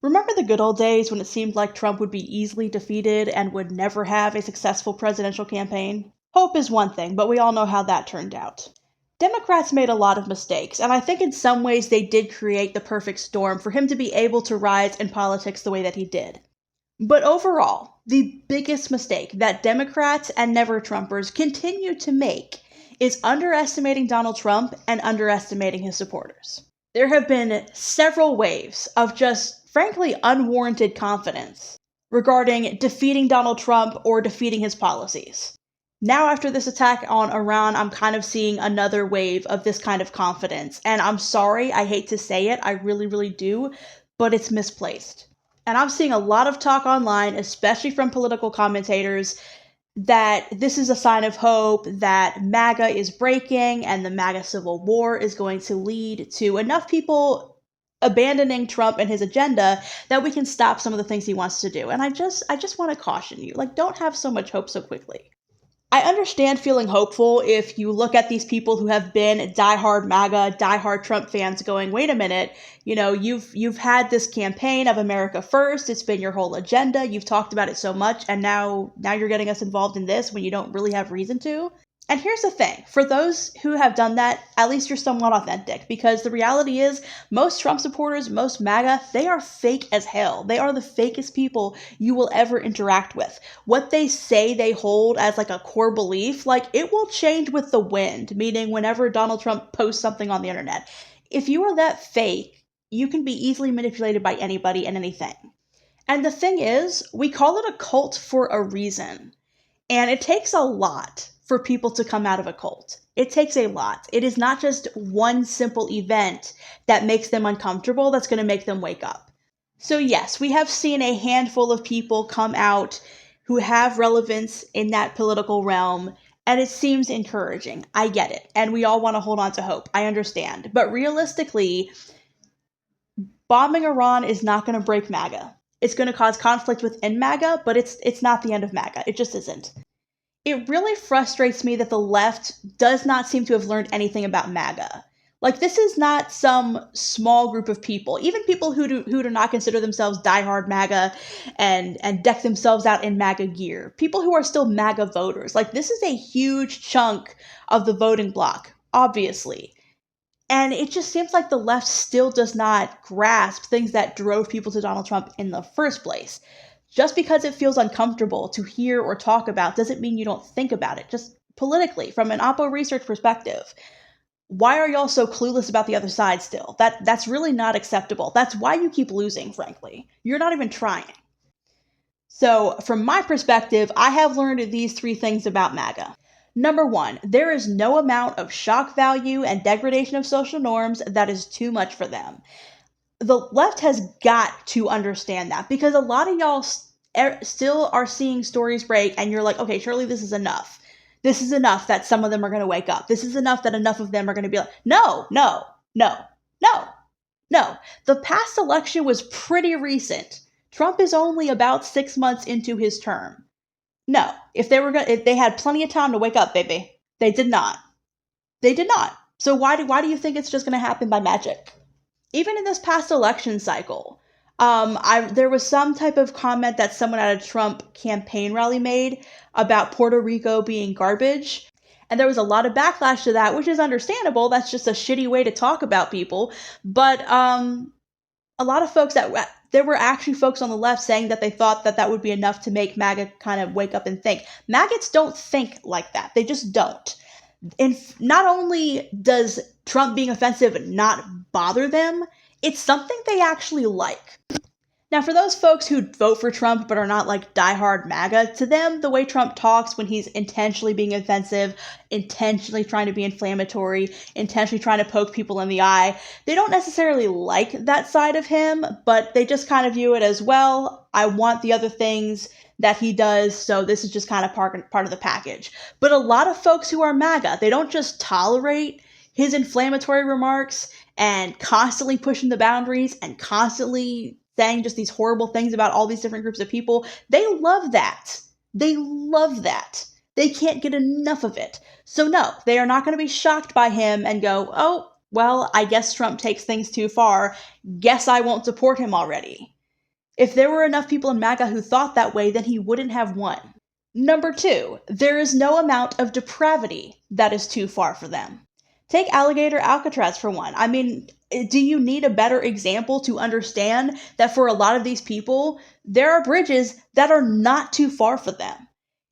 Remember the good old days when it seemed like Trump would be easily defeated and would never have a successful presidential campaign? Hope is one thing, but we all know how that turned out. Democrats made a lot of mistakes, and I think in some ways they did create the perfect storm for him to be able to rise in politics the way that he did. But overall, the biggest mistake that Democrats and never Trumpers continue to make is underestimating Donald Trump and underestimating his supporters. There have been several waves of just frankly unwarranted confidence regarding defeating Donald Trump or defeating his policies. Now, after this attack on Iran, I'm kind of seeing another wave of this kind of confidence. And I'm sorry, I hate to say it, I really, really do, but it's misplaced. And I'm seeing a lot of talk online, especially from political commentators, that this is a sign of hope, that MAGA is breaking and the MAGA civil war is going to lead to enough people abandoning Trump and his agenda that we can stop some of the things he wants to do. And I just want to caution you, like, don't have so much hope so quickly. I understand feeling hopeful if you look at these people who have been diehard MAGA, diehard Trump fans going, wait a minute, you've had this campaign of America First. It's been your whole agenda. You've talked about it so much, and now you're getting us involved in this when you don't really have reason to. And here's the thing, for those who have done that, at least you're somewhat authentic, because the reality is most Trump supporters, most MAGA, they are fake as hell. They are the fakest people you will ever interact with. What they say they hold as like a core belief, like it will change with the wind, meaning whenever Donald Trump posts something on the internet. If you are that fake, you can be easily manipulated by anybody and anything. And the thing is, we call it a cult for a reason. And it takes a lot for people to come out of a cult. It takes a lot. It is not just one simple event that makes them uncomfortable that's going to make them wake up. So yes, we have seen a handful of people come out who have relevance in that political realm, and it seems encouraging. I get it. And we all want to hold on to hope. I understand. But realistically, bombing Iran is not going to break MAGA. It's going to cause conflict within MAGA, but it's not the end of MAGA. It just isn't. It really frustrates me that the left does not seem to have learned anything about MAGA. Like, this is not some small group of people, even people who do not consider themselves diehard MAGA and deck themselves out in MAGA gear. People who are still MAGA voters. Like, this is a huge chunk of the voting bloc, obviously. And it just seems like the left still does not grasp things that drove people to Donald Trump in the first place. Just because it feels uncomfortable to hear or talk about doesn't mean you don't think about it. Just politically, from an Oppo research perspective, why are y'all so clueless about the other side still? That's really not acceptable. That's why you keep losing, frankly. You're not even trying. So, from my perspective, I have learned these three things about MAGA. Number one, there is no amount of shock value and degradation of social norms that is too much for them. The left has got to understand that, because a lot of y'all still are seeing stories break and you're like, okay, surely this is enough. This is enough that some of them are going to wake up. This is enough that enough of them are going to be like, no. The past election was pretty recent. Trump is only about 6 months into his term. No, if they had plenty of time to wake up, baby. They did not. So why do you think it's just going to happen by magic? Even in this past election cycle, there was some type of comment that someone at a Trump campaign rally made about Puerto Rico being garbage. And there was a lot of backlash to that, which is understandable. That's just a shitty way to talk about people. But a lot of folks there were actually folks on the left saying that they thought that would be enough to make MAGA kind of wake up and think. Maggots don't think like that. They just don't. And not only does Trump being offensive not bother them, it's something they actually like. Now, for those folks who vote for Trump but are not like diehard MAGA, to them, the way Trump talks when he's intentionally being offensive, intentionally trying to be inflammatory, intentionally trying to poke people in the eye, they don't necessarily like that side of him, but they just kind of view it as, well, I want the other things that he does, so this is just kind of part of the package. But a lot of folks who are MAGA, they don't just tolerate his inflammatory remarks and constantly pushing the boundaries and constantly saying just these horrible things about all these different groups of people. They love that. They love that. They can't get enough of it. So no, they are not going to be shocked by him and go, oh, well, I guess Trump takes things too far. Guess I won't support him already. If there were enough people in MAGA who thought that way, then he wouldn't have won. Number 2, there is no amount of depravity that is too far for them. Take Alligator Alcatraz for one. I mean, do you need a better example to understand that for a lot of these people, there are bridges that are not too far for them?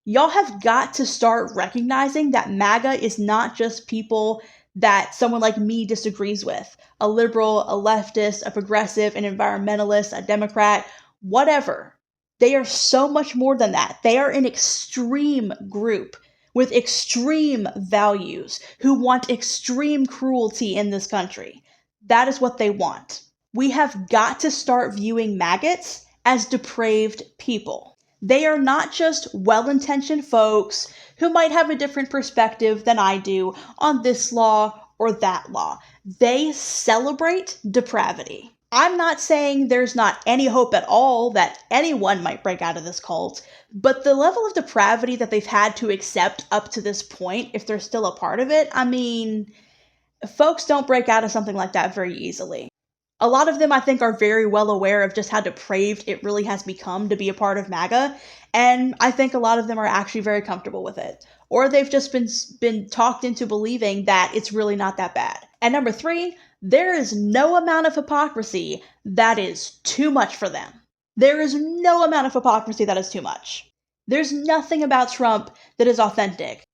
Y'all have got to start recognizing that MAGA is not just people that someone like me disagrees with. A liberal, a leftist, a progressive, an environmentalist, a Democrat, whatever. They are so much more than that. They are an extreme group with extreme values who want extreme cruelty in this country. That is what they want. We have got to start viewing maggots as depraved people. They are not just well-intentioned folks who might have a different perspective than I do on this law or that law. They celebrate depravity. I'm not saying there's not any hope at all that anyone might break out of this cult, but the level of depravity that they've had to accept up to this point, if they're still a part of it, I mean, folks don't break out of something like that very easily. A lot of them, I think, are very well aware of just how depraved it really has become to be a part of MAGA, and I think a lot of them are actually very comfortable with it. Or they've just been talked into believing that it's really not that bad. And number 3, there is no amount of hypocrisy that is too much for them. There is no amount of hypocrisy that is too much. There's nothing about Trump that is authentic.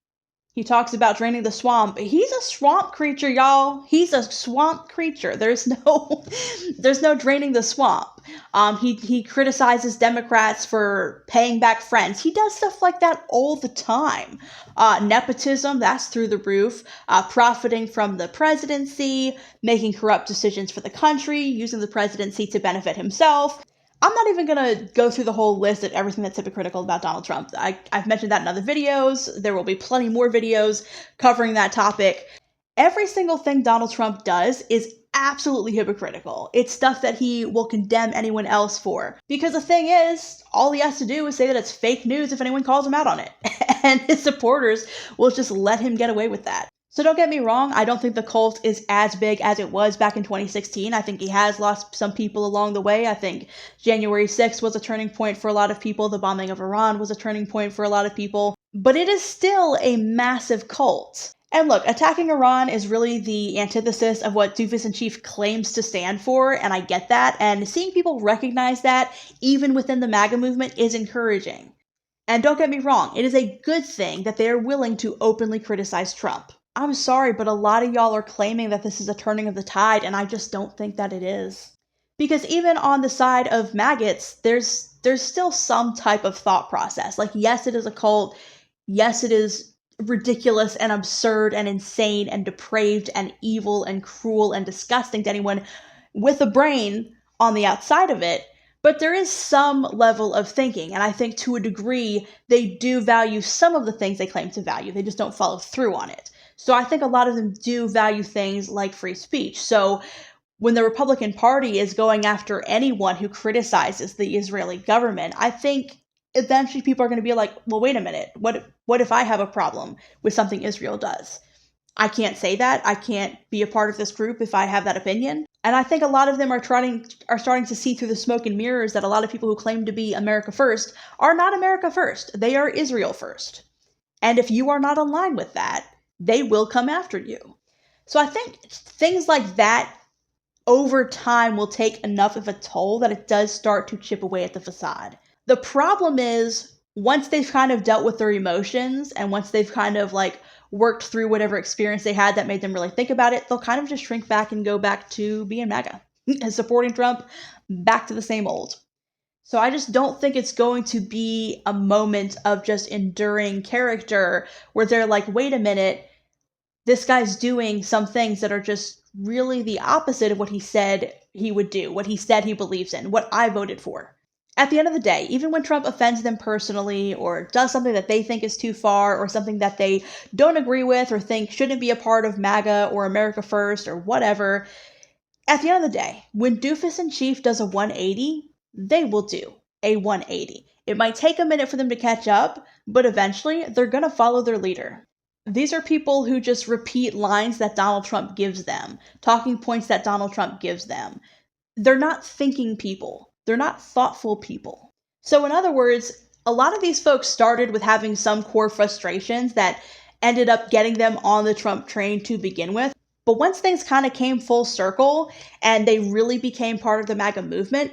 He talks about draining the swamp. He's a swamp creature, y'all. He's a swamp creature. There's no draining the swamp. He criticizes Democrats for paying back friends. He does stuff like that all the time. Nepotism, that's through the roof. Profiting from the presidency, making corrupt decisions for the country, using the presidency to benefit himself. I'm not even going to go through the whole list of everything that's hypocritical about Donald Trump. I've mentioned that in other videos. There will be plenty more videos covering that topic. Every single thing Donald Trump does is absolutely hypocritical. It's stuff that he will condemn anyone else for. Because the thing is, all he has to do is say that it's fake news if anyone calls him out on it. And his supporters will just let him get away with that. So don't get me wrong, I don't think the cult is as big as it was back in 2016. I think he has lost some people along the way. I think January 6th was a turning point for a lot of people. The bombing of Iran was a turning point for a lot of people. But it is still a massive cult. And look, attacking Iran is really the antithesis of what Doofus in Chief claims to stand for, and I get that. And seeing people recognize that, even within the MAGA movement, is encouraging. And don't get me wrong, it is a good thing that they are willing to openly criticize Trump. I'm sorry, but a lot of y'all are claiming that this is a turning of the tide, and I just don't think that it is. Because even on the side of maggots, there's still some type of thought process. Like, yes, it is a cult. Yes, it is ridiculous and absurd and insane and depraved and evil and cruel and disgusting to anyone with a brain on the outside of it. But there is some level of thinking, and I think to a degree, they do value some of the things they claim to value. They just don't follow through on it. So I think a lot of them do value things like free speech. So when the Republican Party is going after anyone who criticizes the Israeli government, I think eventually people are going to be like, well, wait a minute. What if I have a problem with something Israel does? I can't say that. I can't be a part of this group if I have that opinion. And I think a lot of them are starting to see through the smoke and mirrors that a lot of people who claim to be America first are not America first. They are Israel first. And if you are not in line with that, they will come after you. So I think things like that over time will take enough of a toll that it does start to chip away at the facade. The problem is, once they've kind of dealt with their emotions and once they've kind of like worked through whatever experience they had that made them really think about it, they'll kind of just shrink back and go back to being MAGA and supporting Trump, back to the same old. So I just don't think it's going to be a moment of just enduring character where they're like, wait a minute, this guy's doing some things that are just really the opposite of what he said he would do, what he said he believes in, what I voted for. At the end of the day, even when Trump offends them personally or does something that they think is too far or something that they don't agree with or think shouldn't be a part of MAGA or America First or whatever, at the end of the day, when Doofus in Chief does a 180, they will do a 180. It might take a minute for them to catch up, but eventually they're going to follow their leader. These are people who just repeat lines that Donald Trump gives them, talking points that Donald Trump gives them. They're not thinking people. They're not thoughtful people. So in other words, a lot of these folks started with having some core frustrations that ended up getting them on the Trump train to begin with. But once things kind of came full circle and they really became part of the MAGA movement,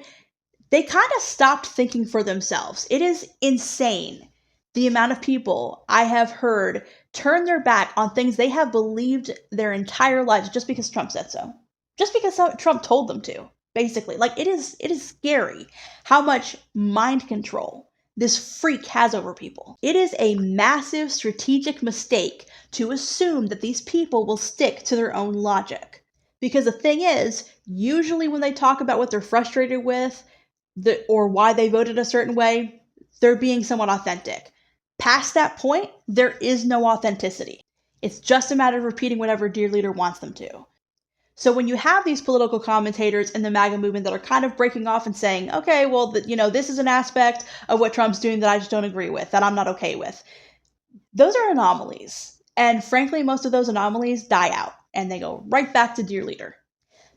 they kind of stopped thinking for themselves. It is insane the amount of people I have heard turn their back on things they have believed their entire lives just because Trump said so. Just because Trump told them to, basically. Like, it is scary how much mind control this freak has over people. It is a massive strategic mistake to assume that these people will stick to their own logic. Because the thing is, usually when they talk about what they're frustrated with, or why they voted a certain way, they're being somewhat authentic. Past that point, there is no authenticity. It's just a matter of repeating whatever dear leader wants them to. So when you have these political commentators in the MAGA movement that are kind of breaking off and saying, okay, well, this is an aspect of what Trump's doing that I just don't agree with, that I'm not okay with. Those are anomalies. And frankly, most of those anomalies die out and they go right back to dear leader.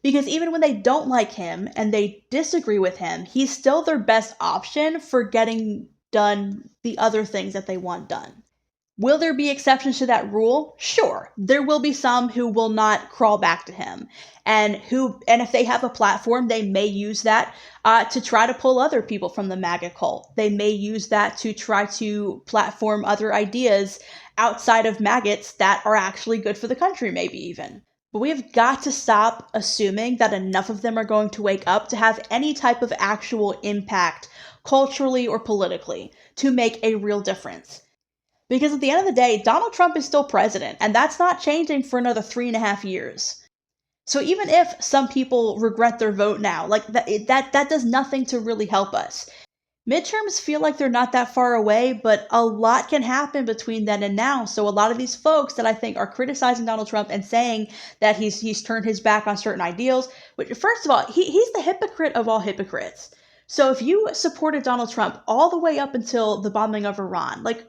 Because even when they don't like him and they disagree with him, he's still their best option for getting done the other things that they want done. Will there be exceptions to that rule? Sure. There will be some who will not crawl back to him. And if they have a platform, they may use that to try to pull other people from the MAGA cult. They may use that to try to platform other ideas outside of maggots that are actually good for the country, maybe even. But we have got to stop assuming that enough of them are going to wake up to have any type of actual impact, culturally or politically, to make a real difference. Because at the end of the day, Donald Trump is still president, and that's not changing for another 3.5 years. So even if some people regret their vote now, like that does nothing to really help us. Midterms feel like they're not that far away, but a lot can happen between then and now. So a lot of these folks that I think are criticizing Donald Trump and saying that he's turned his back on certain ideals, which, first of all, he's the hypocrite of all hypocrites. So if you supported Donald Trump all the way up until the bombing of Iran, like,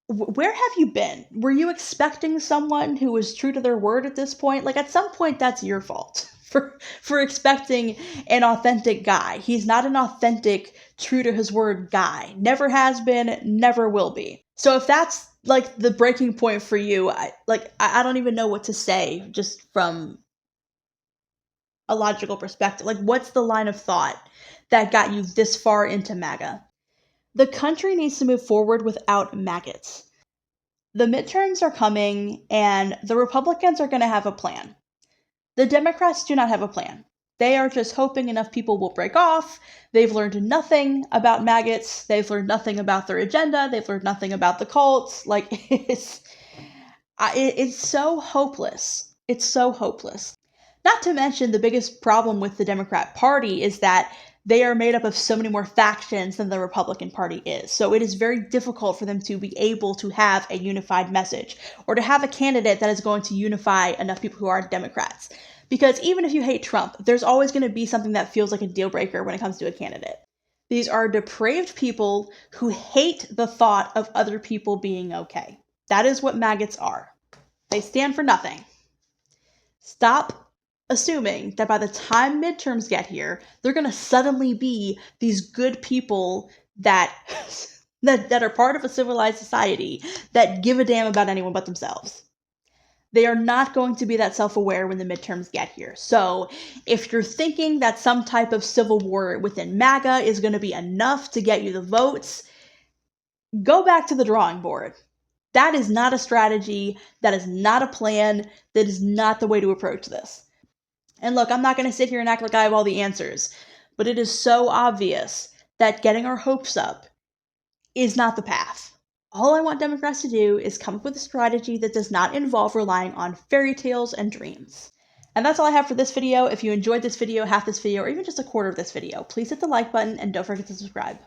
where have you been? Were you expecting someone who was true to their word at this point? Like, at some point, that's your fault for expecting an authentic guy. He's not an authentic, true to his word guy. Never has been, never will be. So if that's like the breaking point for you, I don't even know what to say just from a logical perspective. Like, what's the line of thought that got you this far into MAGA? The country needs to move forward without maggots. The midterms are coming, and the Republicans are going to have a plan. The Democrats do not have a plan. They are just hoping enough people will break off. They've learned nothing about maggots. They've learned nothing about their agenda. They've learned nothing about the cults. Like, it's so hopeless. It's so hopeless. Not to mention, the biggest problem with the Democrat Party is that they are made up of so many more factions than the Republican Party is. So it is very difficult for them to be able to have a unified message or to have a candidate that is going to unify enough people who are Democrats. Because even if you hate Trump, there's always going to be something that feels like a deal breaker when it comes to a candidate. These are depraved people who hate the thought of other people being okay. That is what maggots are. They stand for nothing. Stop assuming that by the time midterms get here, they're going to suddenly be these good people that are part of a civilized society that give a damn about anyone but themselves. They are not going to be that self-aware when the midterms get here. So if you're thinking that some type of civil war within MAGA is going to be enough to get you the votes, go back to the drawing board. That is not a strategy. That is not a plan. That is not the way to approach this. And look, I'm not going to sit here and act like I have all the answers, but it is so obvious that getting our hopes up is not the path. All I want Democrats to do is come up with a strategy that does not involve relying on fairy tales and dreams. And that's all I have for this video. If you enjoyed this video, half this video, or even just a quarter of this video, please hit the like button and don't forget to subscribe.